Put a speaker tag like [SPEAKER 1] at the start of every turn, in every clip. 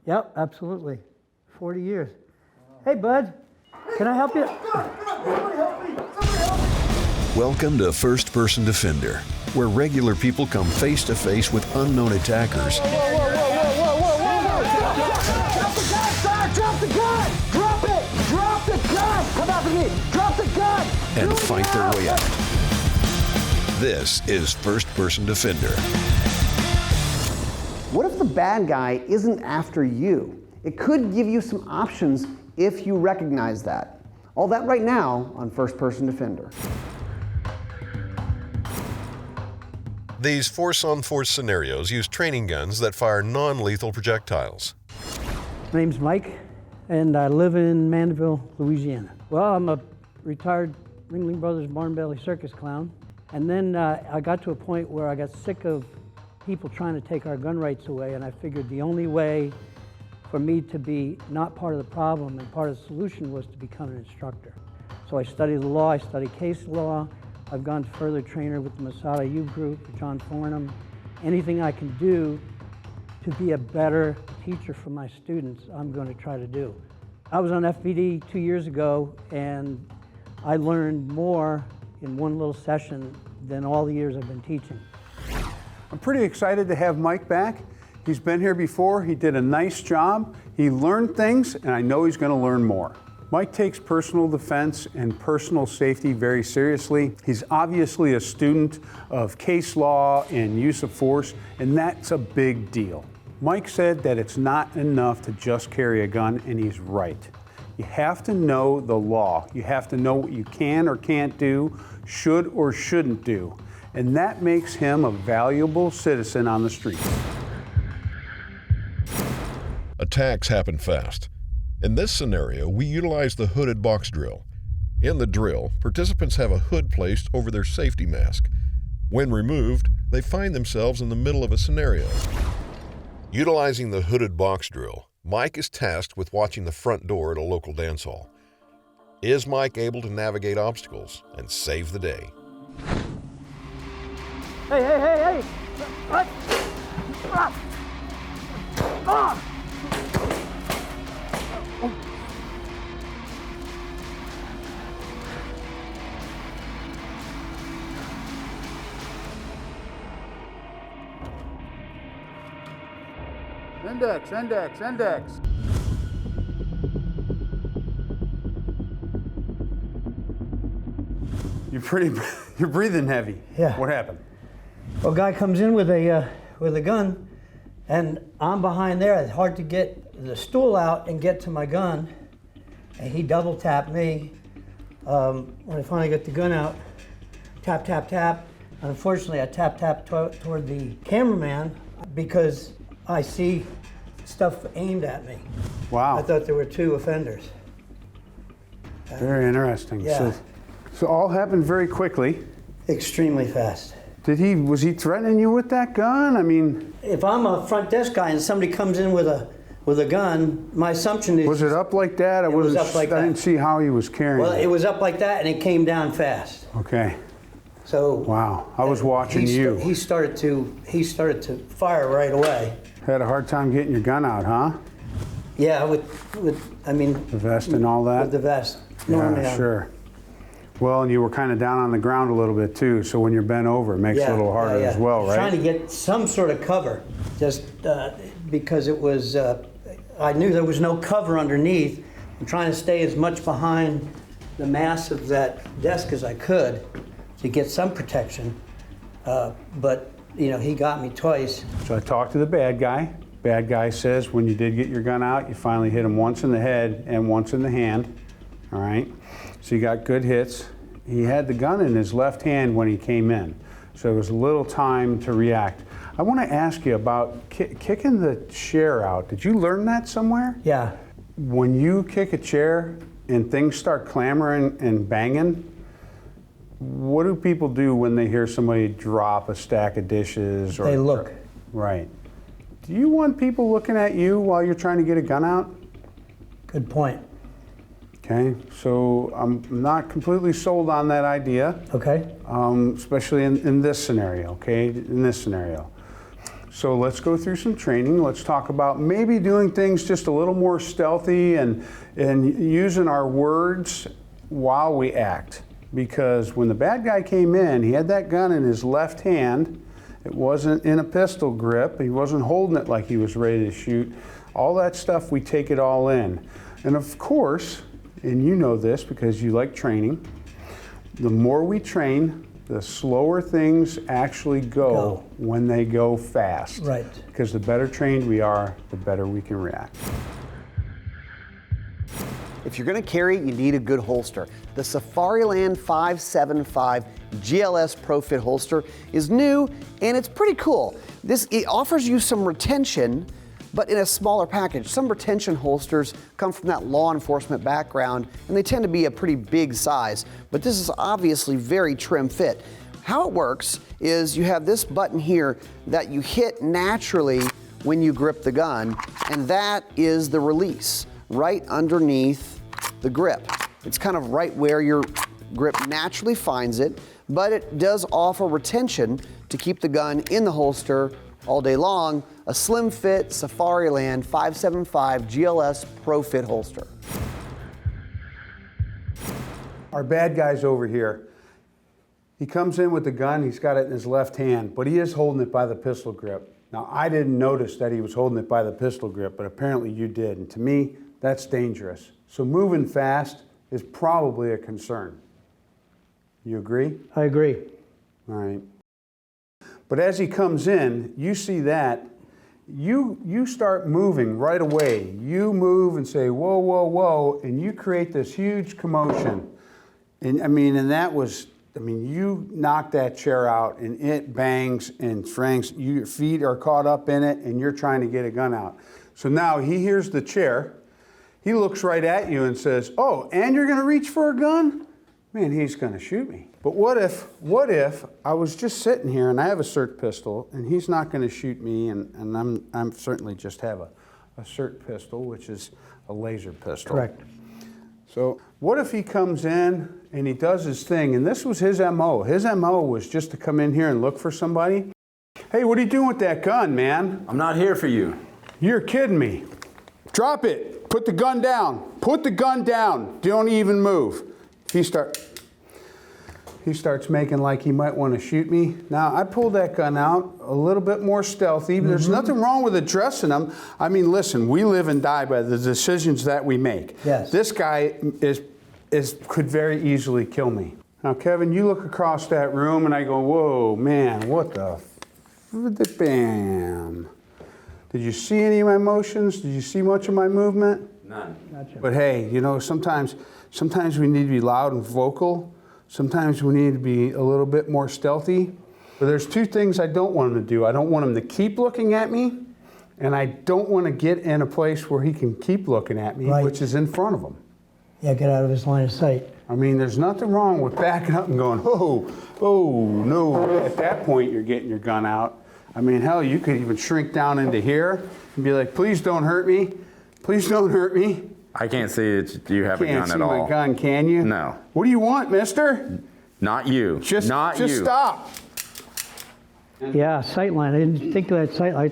[SPEAKER 1] Yep, absolutely. 40 years. Hey, bud, can I help you?
[SPEAKER 2] Welcome to First Person Defender, where regular people come face to face with unknown attackers.
[SPEAKER 3] Drop the gun! Drop it! Drop the gun! Come after me! Drop the gun!
[SPEAKER 2] And fight their way out. This is First Person Defender.
[SPEAKER 4] What if the bad guy isn't after you? It could give you some options if you recognize that. All that right now on First Person Defender.
[SPEAKER 2] These force-on-force scenarios use training guns that fire non-lethal projectiles.
[SPEAKER 1] My name's Mike, and I live in Mandeville, Louisiana. Well, I'm a retired Ringling Brothers Barn Belly circus clown. And then I got to a point where I got sick of people trying to take our gun rights away, and I figured the only way for me to be not part of the problem and part of the solution was to become an instructor. So I studied the law, I studied case law. I've gone to further trainer with the Masada Youth Group, with John Fornham. Anything I can do to be a better teacher for my students, I'm going to try to do. I was on FPD 2 years ago, and I learned more in one little session than all the years I've been teaching.
[SPEAKER 5] I'm pretty excited to have Mike back. He's been here before, he did a nice job, he learned things, and I know he's going to learn more. Mike takes personal defense and personal safety very seriously. He's obviously a student of case law and use of force, and that's a big deal. Mike said that it's not enough to just carry a gun, and he's right. You have to know the law. You have to know what you can or can't do, should or shouldn't do, and that makes him a valuable citizen on the street.
[SPEAKER 2] Attacks happen fast. In this scenario, we utilize the hooded box drill. In the drill, participants have a hood placed over their safety mask. When removed, they find themselves in the middle of a scenario. Utilizing the hooded box drill, Mike is tasked with watching the front door at a local dance hall. Is Mike able to navigate obstacles and save the day?
[SPEAKER 1] Hey! What?
[SPEAKER 5] Index. You're breathing heavy.
[SPEAKER 1] Yeah.
[SPEAKER 5] What happened?
[SPEAKER 1] Well, a guy comes in with a gun, and I'm behind there. It's hard to get the stool out and get to my gun, and he double tapped me. When I finally got the gun out, tap. And unfortunately, I tap toward the cameraman because I see stuff aimed at me.
[SPEAKER 5] Wow.
[SPEAKER 1] I thought there were two offenders.
[SPEAKER 5] Very interesting.
[SPEAKER 1] Yeah.
[SPEAKER 5] So all happened very quickly.
[SPEAKER 1] Extremely fast.
[SPEAKER 5] Was he threatening you with that gun? I mean,
[SPEAKER 1] If I'm a front desk guy and somebody comes in with a gun, my assumption is...
[SPEAKER 5] was it up like that?
[SPEAKER 1] It was up like
[SPEAKER 5] I
[SPEAKER 1] that.
[SPEAKER 5] didn't see how he was carrying
[SPEAKER 1] Well,
[SPEAKER 5] it.
[SPEAKER 1] it was up like that and it came down fast.
[SPEAKER 5] Okay.
[SPEAKER 1] So...
[SPEAKER 5] Wow. I was watching you.
[SPEAKER 1] He started to fire right away.
[SPEAKER 5] Had a hard time getting your gun out, huh?
[SPEAKER 1] Yeah, the
[SPEAKER 5] vest and all that?
[SPEAKER 1] With the vest.
[SPEAKER 5] Yeah, sure. Well, and you were kind of down on the ground a little bit too, so when you're bent over, it makes it a little harder as well, right?
[SPEAKER 1] Trying to get some sort of cover, just because it was, I knew there was no cover underneath. I'm trying to stay as much behind the mass of that desk as I could to get some protection, but he got me twice.
[SPEAKER 5] So I talked to the bad guy. Bad guy says when you did get your gun out, you finally hit him once in the head and once in the hand, all right? So you got good hits. He had the gun in his left hand when he came in, so there was a little time to react. I want to ask you about kicking the chair out. Did you learn that somewhere?
[SPEAKER 1] Yeah.
[SPEAKER 5] When you kick a chair and things start clamoring and banging, what do people do when they hear somebody drop a stack of dishes?
[SPEAKER 1] They look.
[SPEAKER 5] Right. Do you want people looking at you while you're trying to get a gun out?
[SPEAKER 1] Good point.
[SPEAKER 5] Okay, so I'm not completely sold on that idea.
[SPEAKER 1] Okay.
[SPEAKER 5] Especially in this scenario, okay? In this scenario. So let's go through some training. Let's talk about maybe doing things just a little more stealthy and using our words while we act. Because when the bad guy came in, he had that gun in his left hand. It wasn't in a pistol grip. He wasn't holding it like he was ready to shoot. All that stuff, we take it all in. And of course, and you know this because you like training, the more we train, the slower things actually go when they go fast.
[SPEAKER 1] Right.
[SPEAKER 5] Because the better trained we are, the better we can react.
[SPEAKER 4] If you're going to carry, you need a good holster. The Safariland 575 GLS Pro Fit holster is new and it's pretty cool. It offers you some retention, but in a smaller package. Some retention holsters come from that law enforcement background and they tend to be a pretty big size, but this is obviously very trim fit. How it works is you have this button here that you hit naturally when you grip the gun, and that is the release, right underneath the grip. It's kind of right where your grip naturally finds it, but it does offer retention to keep the gun in the holster all day long. A slim fit Safariland 575 GLS Pro Fit holster.
[SPEAKER 5] Our bad guy's over here. He comes in with the gun, he's got it in his left hand, but he is holding it by the pistol grip. Now, I didn't notice that he was holding it by the pistol grip, but apparently you did. And to me, that's dangerous. So moving fast is probably a concern. You agree?
[SPEAKER 1] I agree.
[SPEAKER 5] All right. But as he comes in, you see that, you start moving right away. You move and say, whoa, whoa, whoa, and you create this huge commotion. And you knock that chair out and it bangs and franks. Your feet are caught up in it and you're trying to get a gun out. So now he hears the chair. He looks right at you and says, oh, and you're gonna reach for a gun? Man, he's gonna shoot me. But what if I was just sitting here and I have a SIRT pistol and he's not gonna shoot me and I'm certainly just have a SIRT pistol, which is a laser pistol.
[SPEAKER 1] Correct.
[SPEAKER 5] So what if he comes in and he does his thing, and this was his MO. His MO was just to come in here and look for somebody. Hey, what are you doing with that gun, man?
[SPEAKER 6] I'm not here for you.
[SPEAKER 5] You're kidding me. Drop it. Put the gun down. Put the gun down. Don't even move. He starts making like he might want to shoot me. Now, I pulled that gun out a little bit more stealthy. There's nothing wrong with addressing them. I mean, listen, we live and die by the decisions that we make.
[SPEAKER 1] Yes.
[SPEAKER 5] This guy could very easily kill me. Now, Kevin, you look across that room and I go, whoa, man, what the bam. Did you see any of my motions? Did you see much of my movement?
[SPEAKER 6] None.
[SPEAKER 1] Gotcha.
[SPEAKER 5] But hey, you know, sometimes we need to be loud and vocal. Sometimes we need to be a little bit more stealthy. But there's two things I don't want him to do. I don't want him to keep looking at me, and I don't want to get in a place where he can keep looking at me,
[SPEAKER 1] Right.
[SPEAKER 5] which is in front of him.
[SPEAKER 1] Yeah, get out of his line of sight.
[SPEAKER 5] I mean, there's nothing wrong with backing up and going, oh, no. At that point, you're getting your gun out. I mean, hell, you could even shrink down into here and be like, please don't hurt me. Please don't hurt me.
[SPEAKER 6] I can't see that you have a gun at all.
[SPEAKER 5] Can't see my gun, can you?
[SPEAKER 6] No.
[SPEAKER 5] What do you want, mister?
[SPEAKER 6] Not you.
[SPEAKER 5] Just
[SPEAKER 6] you.
[SPEAKER 5] Stop.
[SPEAKER 1] Yeah, sight line. I didn't think of that sight line.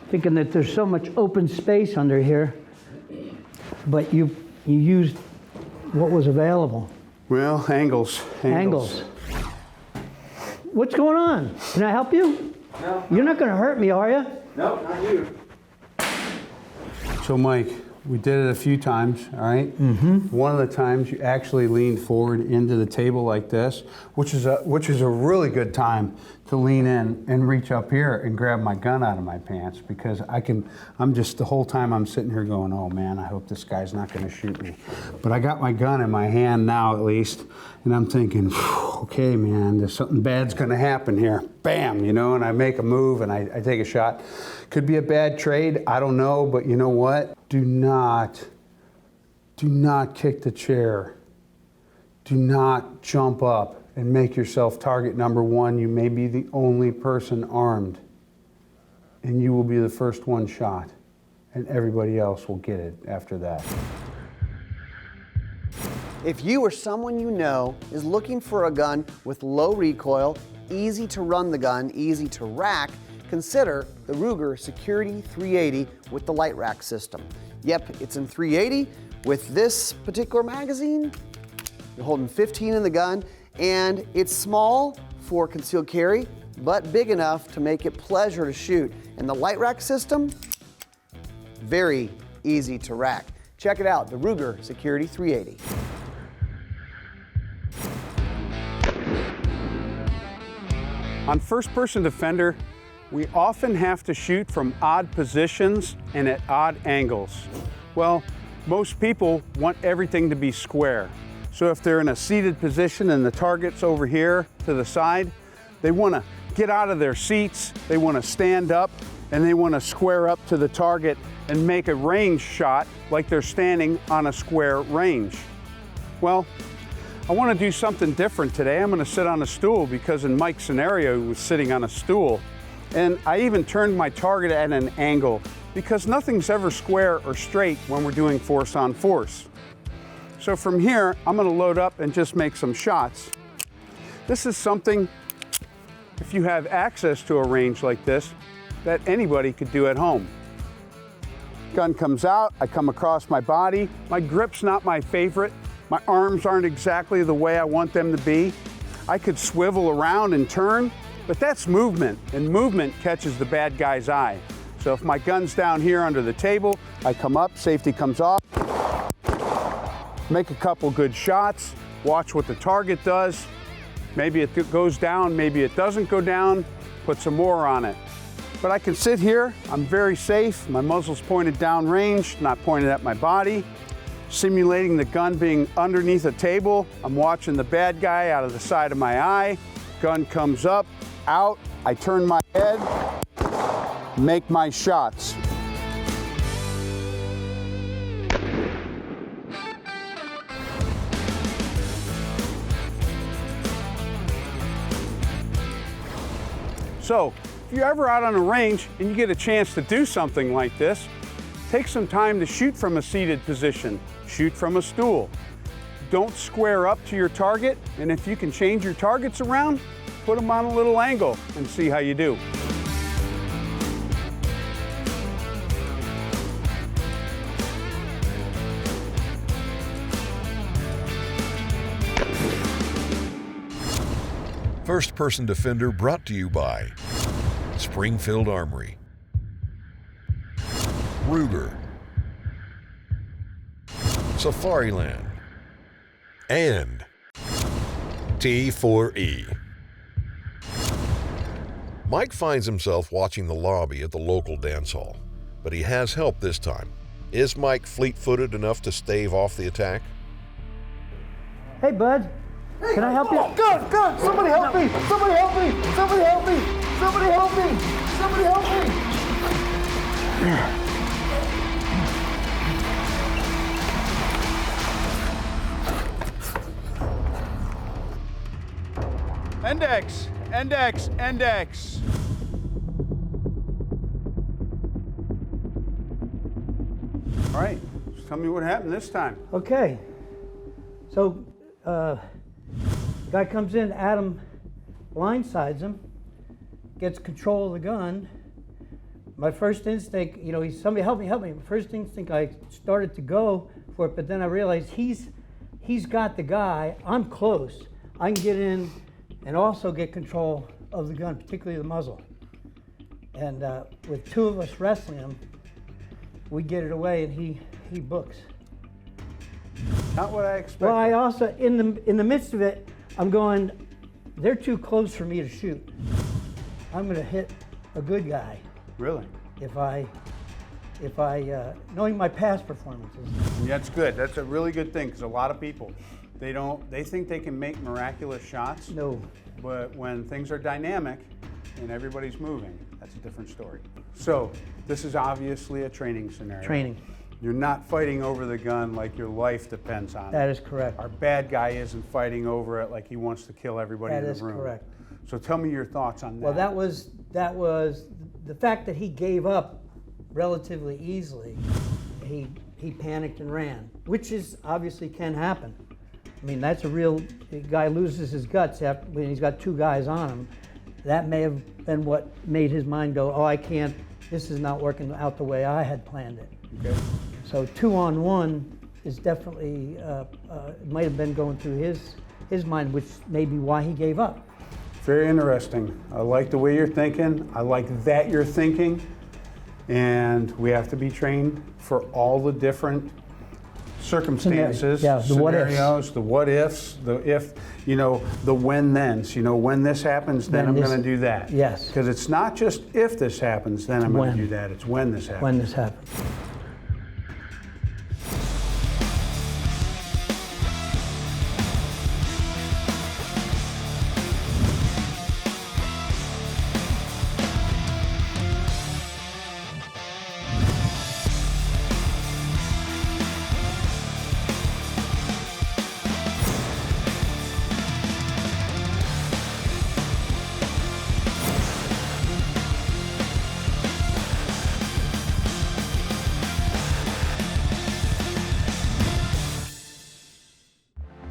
[SPEAKER 1] Thinking that there's so much open space under here, but you used what was available.
[SPEAKER 5] Well, angles.
[SPEAKER 1] What's going on? Can I help you?
[SPEAKER 6] No.
[SPEAKER 1] You're not going to hurt me, are you?
[SPEAKER 6] No, not you.
[SPEAKER 5] So, Mike, we did it a few times, all right? Mm-hmm. One of the times you actually leaned forward into the table like this, which is a really good time to lean in and reach up here and grab my gun out of my pants, because I'm just, the whole time I'm sitting here going, oh man, I hope this guy's not gonna shoot me. But I got my gun in my hand now at least, and I'm thinking, okay man, there's something bad's gonna happen here. Bam, you know, and I make a move and I take a shot. Could be a bad trade, I don't know, but you know what? Do not kick the chair. Do not jump up and make yourself target number one. You may be the only person armed, and you will be the first one shot, and everybody else will get it after that.
[SPEAKER 4] If you or someone you know is looking for a gun with low recoil, easy to run the gun, easy to rack, consider the Ruger Security 380 with the light rack system. Yep, it's in 380. With this particular magazine, you're holding 15 in the gun, and it's small for concealed carry, but big enough to make it pleasure to shoot. And the light rack system, very easy to rack. Check it out, the Ruger Security 380.
[SPEAKER 5] On first-person defender, we often have to shoot from odd positions and at odd angles. Well, most people want everything to be square. So if they're in a seated position and the target's over here to the side, they want to get out of their seats, they want to stand up, and they want to square up to the target and make a range shot like they're standing on a square range. Well, I want to do something different today. I'm going to sit on a stool because in Mike's scenario, he was sitting on a stool. And I even turned my target at an angle because nothing's ever square or straight when we're doing force on force. So from here, I'm going to load up and just make some shots. This is something, if you have access to a range like this, that anybody could do at home. Gun comes out, I come across my body. My grip's not my favorite. My arms aren't exactly the way I want them to be. I could swivel around and turn, but that's movement, and movement catches the bad guy's eye. So if my gun's down here under the table, I come up, safety comes off, make a couple good shots, watch what the target does. Maybe it goes down, maybe it doesn't go down, put some more on it. But I can sit here, I'm very safe, my muzzle's pointed down range, not pointed at my body. Simulating the gun being underneath a table, I'm watching the bad guy out of the side of my eye. Gun comes up, out, I turn my head, make my shots. So, if you're ever out on a range and you get a chance to do something like this, take some time to shoot from a seated position, shoot from a stool. Don't square up to your target, and if you can change your targets around, put them on a little angle and see how you do.
[SPEAKER 2] First Person Defender brought to you by Springfield Armory, Ruger, Safariland, and T4E. Mike finds himself watching the lobby at the local dance hall, but he has help this time. Is Mike fleet-footed enough to stave off the attack?
[SPEAKER 1] Hey, bud. Can I help you?
[SPEAKER 3] Gun! Somebody help me! Somebody help me! Somebody help me! Somebody help me! Somebody help me!
[SPEAKER 5] Index, index, index. All right, just tell me what happened this time.
[SPEAKER 1] Okay. So, guy comes in, Adam blindsides him, gets control of the gun. My first instinct, you know, he's somebody help me. First instinct, I started to go for it, but then I realized he's got the guy. I'm close. I can get in and also get control of the gun, particularly the muzzle. And with two of us wrestling him, we get it away, and he books.
[SPEAKER 5] Not what I expected.
[SPEAKER 1] Well, I also, in the midst of it, I'm going, they're too close for me to shoot. I'm going to hit a good guy.
[SPEAKER 5] Really?
[SPEAKER 1] If I, knowing my past performances.
[SPEAKER 5] And that's good. That's a really good thing, because a lot of people, they think they can make miraculous shots.
[SPEAKER 1] No.
[SPEAKER 5] But when things are dynamic and everybody's moving, that's a different story. So this is obviously a training scenario.
[SPEAKER 1] Training.
[SPEAKER 5] You're not fighting over the gun like your life depends on it.
[SPEAKER 1] That is correct.
[SPEAKER 5] Our bad guy isn't fighting over it like he wants to kill everybody in the room.
[SPEAKER 1] That is correct.
[SPEAKER 5] So tell me your thoughts on that.
[SPEAKER 1] Well, that was the fact that he gave up relatively easily. He panicked and ran, which is obviously can happen. I mean, that's a real guy loses his guts when he's got two guys on him, That may have been what made his mind go, oh, I can't, this is not working out the way I had planned it.
[SPEAKER 5] Okay.
[SPEAKER 1] So 2-on-1 is definitely, it might have been going through his mind, which may be why he gave up.
[SPEAKER 5] Very interesting. I like the way you're thinking. I like that you're thinking. And we have to be trained for all the different circumstances,
[SPEAKER 1] Yeah, the what ifs.
[SPEAKER 5] scenarios, the what ifs, the if, the when thens. When this happens, then I'm
[SPEAKER 1] When
[SPEAKER 5] going to
[SPEAKER 1] this-
[SPEAKER 5] do that.
[SPEAKER 1] yes.
[SPEAKER 5] Because it's not just if this happens, then I'm going
[SPEAKER 1] when.
[SPEAKER 5] to do that. It's when this happens.
[SPEAKER 1] When this happened.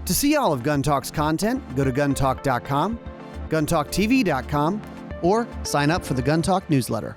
[SPEAKER 4] To see all of Gun Talk's content, go to guntalk.com, guntalktv.com, or sign up for the Gun Talk newsletter.